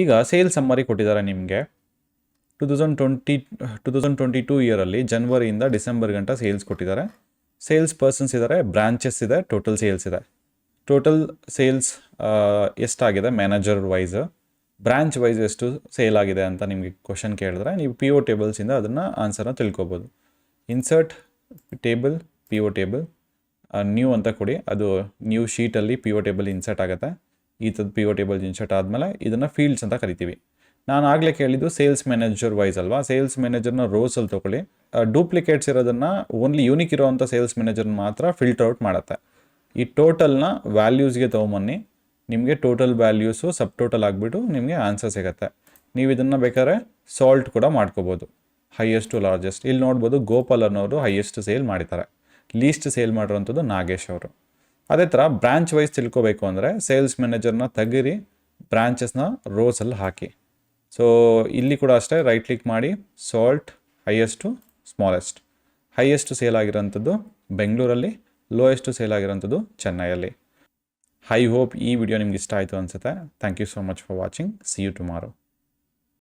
ಈಗ sales summary ಕೊಟ್ಟಿದ್ದಾರೆ ನಿಮಗೆ 2022 ಇಯರಲ್ಲಿ ಜನವರಿಯಿಂದ ಡಿಸೆಂಬರ್ ಗಂಟ ಸೇಲ್ಸ್ ಕೊಟ್ಟಿದ್ದಾರೆ. ಸೇಲ್ಸ್ ಪರ್ಸನ್ಸ್ ಇದ್ದಾರೆ, ಬ್ರಾಂಚಸ್ ಇದೆ, ಟೋಟಲ್ ಸೇಲ್ಸ್ ಇದೆ. ಟೋಟಲ್ ಸೇಲ್ಸ್ ಎಷ್ಟಾಗಿದೆ ಮ್ಯಾನೇಜರ್ ವೈಸ್, ಬ್ರಾಂಚ್ ವೈಸ್ ಎಷ್ಟು ಸೇಲ್ ಆಗಿದೆ ಅಂತ ನಿಮಗೆ ಕ್ವಶನ್ ಕೇಳಿದ್ರೆ ನೀವು ಪಿ ಒ ಟೇಬಲ್ಸಿಂದ ಅದನ್ನು ಆನ್ಸರ್ನ ತಿಳ್ಕೊಬೋದು. Insert table P O table new ಅಂತ ಕೊಡಿ, ಅದು ನ್ಯೂ ಶೀಟಲ್ಲಿ ಪಿ ಒ ಟೇಬಲ್ ಇನ್ಸರ್ಟ್ ಆಗುತ್ತೆ. ಈ ಥರದ್ದು ಪಿ ಒ ಟೇಬಲ್ ಇನ್ಸರ್ಟ್ ಆದಮೇಲೆ ಇದನ್ನು ಫೀಲ್ಡ್ಸ್ ಅಂತ ಕರಿತೀವಿ. ನಾನು ಆಗಲೇ ಕೇಳಿದ್ದು ಸೇಲ್ಸ್ ಮ್ಯಾನೇಜರ್ ವೈಸ್ ಅಲ್ವಾ, ಸೇಲ್ಸ್ ಮ್ಯಾನೇಜರ್ನ ರೋಸಲ್ಲಿ ತೊಗೊಳ್ಳಿ. ಡೂಪ್ಲಿಕೇಟ್ಸ್ ಇರೋದನ್ನು ಓನ್ಲಿ ಯೂನಿಕ್ ಇರೋವಂಥ ಸೇಲ್ಸ್ ಮ್ಯಾನೇಜರ್ನ ಮಾತ್ರ ಫಿಲ್ಟರ್ ಔಟ್ ಮಾಡುತ್ತೆ. ಈ ಟೋಟಲ್ನ ವ್ಯಾಲ್ಯೂಸ್ಗೆ ತೊಗೊಂಬನ್ನಿ, ನಿಮಗೆ ಟೋಟಲ್ ವ್ಯಾಲ್ಯೂಸು ಸಬ್ ಟೋಟಲ್ ಆಗಿಬಿಟ್ಟು ನಿಮಗೆ ಆನ್ಸರ್ ಸಿಗುತ್ತೆ. ನೀವು ಇದನ್ನು ಬೇಕಾದ್ರೆ ಸಾಲ್ಟ್ ಕೂಡ ಮಾಡ್ಕೋಬೋದು, ಹೈಯೆಸ್ಟ್ ಟು ಲಾರ್ಜೆಸ್ಟ್. ಇಲ್ಲಿ ನೋಡ್ಬೋದು ಗೋಪಾಲ್ ಅನ್ನೋರು ಹೈಯೆಸ್ಟ್ ಸೇಲ್ ಮಾಡಿದ್ದಾರೆ, ಲೀಸ್ಟ್ ಸೇಲ್ ಮಾಡಿರೋಂಥದ್ದು ನಾಗೇಶ್ ಅವರು. ಅದೇ ಥರ ಬ್ರಾಂಚ್ ವೈಸ್ ತಿಳ್ಕೊಬೇಕು ಅಂದರೆ ಸೇಲ್ಸ್ ಮ್ಯಾನೇಜರ್ನ ತೆಗೀರಿ, ಬ್ರಾಂಚಸ್ನ ರೋಸಲ್ಲಿ ಹಾಕಿ. ಸೊ ಇಲ್ಲಿ ಕೂಡ ಅಷ್ಟೇ, ರೈಟ್ ಕ್ಲಿಕ್ ಮಾಡಿ sort highest smallest. Highest sale ಆಗಿರೋಂಥದ್ದು ಬೆಂಗಳೂರಲ್ಲಿ, ಲೋಯೆಸ್ಟ್ ಸೇಲ್ ಆಗಿರೋಂಥದ್ದು ಚೆನ್ನೈಯಲ್ಲಿ. ಐ ಹೋಪ್ ಈ ವಿಡಿಯೋ ನಿಮ್ಗೆ ಇಷ್ಟ ಆಯಿತು ಅನಿಸುತ್ತೆ. Thank you so much for watching. See you tomorrow.